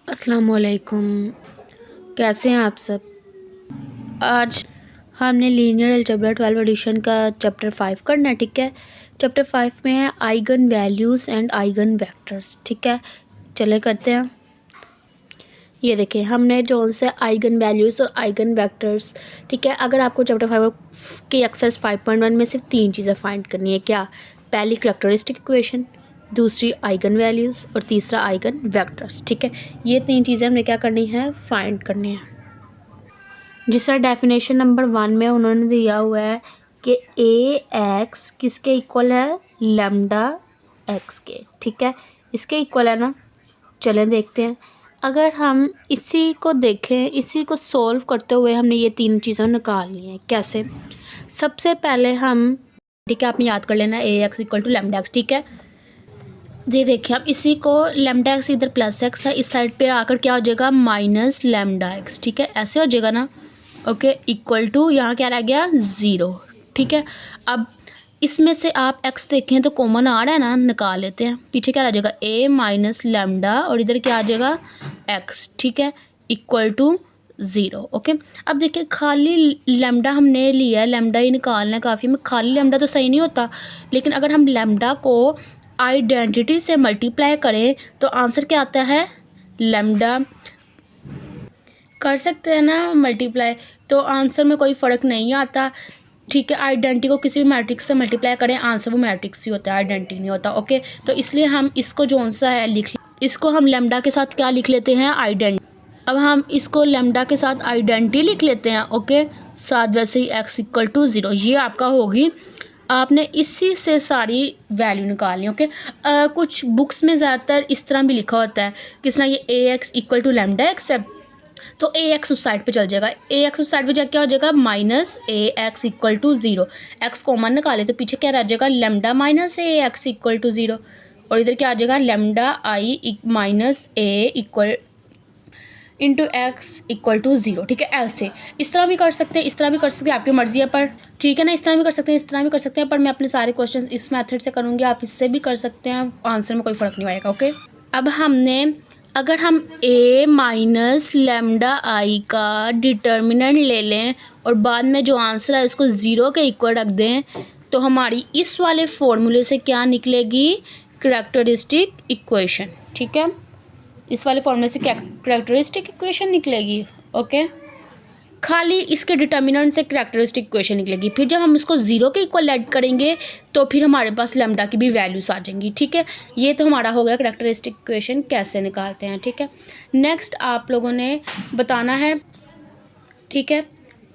अस्सलामुअलैकुम। कैसे हैं आप सब। आज हमने लीनियर अलजेब्रा 12 एडिशन का चैप्टर 5 करना है। ठीक है, चैप्टर 5 में है eigen values and eigen vectors. ठीक है, चले करते हैं। ये देखें, हमने जो से आइगन वैल्यूज़ और आइगन वेक्टर्स, ठीक है, अगर आपको चैप्टर 5 की एक्सरसाइज 5.1 में सिर्फ 3 चीज़ें फाइंड करनी है। क्या? पहली कैरेक्टरिस्टिक इक्वेशन, दूसरी आइगन वैल्यूज़ और तीसरा आइगन वेक्टर्स। ठीक है, ये 3 चीज़ें हमने क्या करनी है, फाइंड करनी है। जिस तरह डेफिनेशन नंबर 1 में उन्होंने दिया हुआ है कि ए एक्स किसके इक्वल है, लेमडा एक्स के। ठीक है, इसके इक्वल है ना। चलें देखते हैं। अगर हम इसी को देखें, इसी को सॉल्व करते हुए हमने ये 3 चीज़ें निकालनी है। कैसे? सबसे पहले हम, ठीक है, आपने याद कर लेना A X equal to lambda X. ठीक है, ये देखिए, अब इसी को लेमडा एक्स इधर प्लस एक्स है, इस साइड पे आकर क्या हो जाएगा, माइनस लेमडा एक्स। ठीक है, ऐसे हो जाएगा ना। ओके, इक्वल टू यहाँ क्या रह गया, 0। ठीक है, अब इसमें से आप x देखें तो कॉमन आ रहा है ना, निकाल लेते हैं। पीछे क्या रह जाएगा, a माइनस लेमडा और इधर क्या आ जाएगा x। ठीक है, इक्वल टू 0। ओके, अब देखिए, खाली लेमडा हमने लिया है, लेमडा ही निकालना है काफ़ी में। खाली लेमडा तो सही नहीं होता, लेकिन अगर हम लेमडा को आइडेंटिटी से मल्टीप्लाई करें तो आंसर क्या आता है, लेमडा। कर सकते हैं ना मल्टीप्लाई, तो आंसर में कोई फ़र्क नहीं आता। ठीक है, आइडेंटिटी को किसी भी मैट्रिक्स से मल्टीप्लाई करें, आंसर वो मैट्रिक्स ही होता है, आइडेंटिटी नहीं होता। ओके, तो इसलिए हम इसको जो सा है इसको हम लेमडा के साथ क्या लिख लेते हैं, आइडेंटिटी। अब हम इसको लेमडा के साथ आइडेंटिटी लिख लेते हैं। ओके, साथ वैसे ही x इक्वल टू 0, ये आपका होगी। आपने इसी से सारी वैल्यू निकालनी। ओके, कुछ बुक्स में ज़्यादातर इस तरह भी लिखा होता है, किस तरह, ये A X equal to lambda X है, तो ए एक्स उस साइड पे चल जाएगा। ए एक्स उस साइड पे जाके क्या हो जाएगा, minus A X equal to 0। X common निकाले तो पीछे क्या रह जाएगा, lambda minus A X equal to 0, और इधर क्या आ जाएगा, lambda I minus A equal into X equal to 0। ठीक है, ऐसे इस तरह भी कर सकते हैं, इस तरह भी कर सकते हैं, आपकी मर्जी है। पर ठीक है ना, इस तरह भी कर सकते हैं, इस तरह भी कर सकते हैं, पर मैं अपने सारे क्वेश्चन इस मेथड से करूँगी। आप इससे भी कर सकते हैं, आंसर में कोई फ़र्क नहीं आएगा। ओके, अब हमने, अगर हम a माइनस लेमडा आई का डिटर्मिनेंट ले लें और बाद में जो आंसर है इसको 0 के इक्वल रख दें, तो हमारी इस वाले फॉर्मूले से क्या निकलेगी, कैरेक्टरिस्टिक इक्वेशन। ठीक है, इस वाले फॉर्मूले से कैरेक्टरिस्टिक इक्वेशन निकलेगी। ओके, खाली इसके डिटर्मिनेंट से कैरेक्टरिस्टिक इक्वेशन निकलेगी। फिर जब हम इसको 0 के इक्वल ऐड करेंगे तो फिर हमारे पास लेमडा की भी वैल्यूज आ जाएंगी। ठीक है, ये तो हमारा हो गया कैरेक्टरिस्टिक इक्वेशन कैसे निकालते हैं। ठीक है, नेक्स्ट आप लोगों ने बताना है। ठीक है,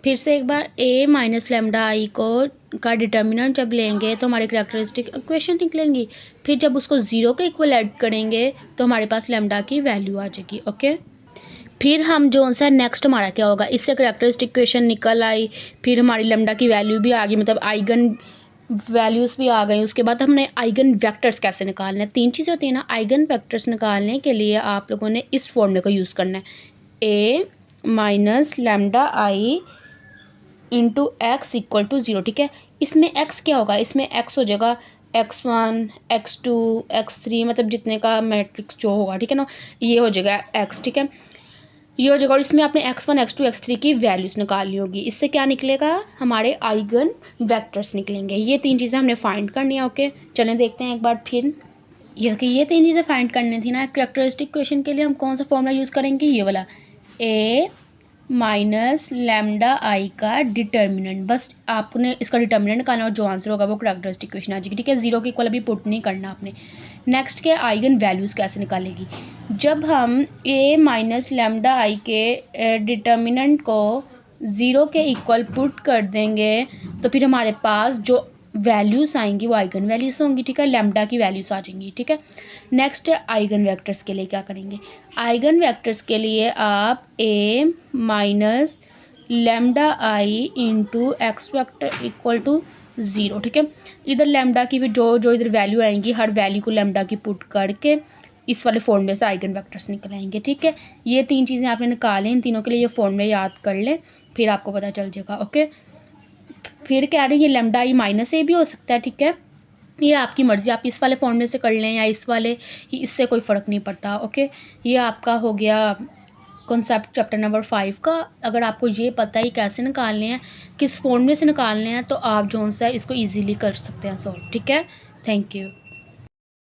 फिर से एक बार, a माइनस लेमडा आई को का डिटर्मिनेंट जब लेंगे तो हमारी कैरेक्टरिस्टिक इक्वेशन निकलेंगी। फिर जब उसको 0 के इक्वल ऐड करेंगे तो हमारे पास लेमडा की वैल्यू आ जाएगी। ओके, फिर हम जो सा नेक्स्ट हमारा क्या होगा, इससे कैरेक्टरिस्टिक इक्वेशन निकल आई, फिर हमारी लेमडा की वैल्यू भी आ गई, मतलब आइगन वैल्यूज़ भी आ गई। उसके बाद हमने आइगन वेक्टर्स कैसे निकालने हैं। 3 चीज़ें होती हैं ना, आइगन वेक्टर्स निकालने के लिए आप लोगों ने इस फॉर्मूले को यूज़ करना है, a minus lambda I into X equal to 0। ठीक है, इसमें x क्या होगा, इसमें x हो जाएगा x1 x2 x3, मतलब जितने का मैट्रिक्स जो होगा। ठीक है ना, ये हो जाएगा x। ठीक है, ये हो जाएगा, और इसमें आपने x1 x2 x3 की वैल्यूज़ निकालनी होगी। इससे क्या निकलेगा, हमारे आइगन वेक्टर्स निकलेंगे। ये 3 चीज़ें हमने फाइंड करनी है। ओके, चलें देखते हैं एक बार फिर। ये 3 चीज़ें फाइंड करनी थी ना, कैरेक्टरिस्टिक इक्वेशन के लिए हम कौन सा फॉर्मूला यूज़ करेंगे, ये वाला, a माइनस लेमडा आई का डिटर्मिनेंट। बस आपने इसका डिटर्मिनेंट निकालना और जो आंसर होगा वो कैरेक्टरिस्टिक इक्वेशन आ जाएगी। ठीक है, 0 के इक्वल अभी पुट नहीं करना आपने। नेक्स्ट के आइगन वैल्यूज़ कैसे निकालेगी, जब हम a माइनस लेमडा आई के डिटर्मिनेंट को 0 के इक्वल पुट कर देंगे तो फिर हमारे पास जो वैल्यूज़ आएंगी वो आइगन वैल्यूज़ होंगी। ठीक है, लेमडा की वैल्यूज़ आ जाएंगी। ठीक है, नेक्स्ट आइगन वेक्टर्स के लिए क्या करेंगे, आइगन वेक्टर्स के लिए आप a minus lambda I into X vector equal to 0। ठीक है, इधर लेमडा की भी जो जो इधर वैल्यू आएंगी, हर वैल्यू को लेमडा की पुट करके इस वाले फॉर्मूले से आइगन वेक्टर्स निकल आएंगे। ठीक है, ये 3 चीज़ें आपने निकालें, इन तीनों के लिए ये फॉर्मूले याद कर लें, फिर आपको पता चल जाएगा। ओके, फिर कह रही है लेमडा आई माइनस ए भी हो सकता है। ठीक है, ये आपकी मर्ज़ी, आप इस वाले फॉर्मूले से कर लें या इस वाले, इससे कोई फ़र्क नहीं पड़ता। ओके, ये आपका हो गया कॉन्सेप्ट चैप्टर नंबर 5 का। अगर आपको ये पता है कैसे निकालने हैं, किस फॉर्मूले से निकालने हैं, तो आप जो सा इसको ईज़िली कर सकते हैं सॉल्व। ठीक है, थैंक यू।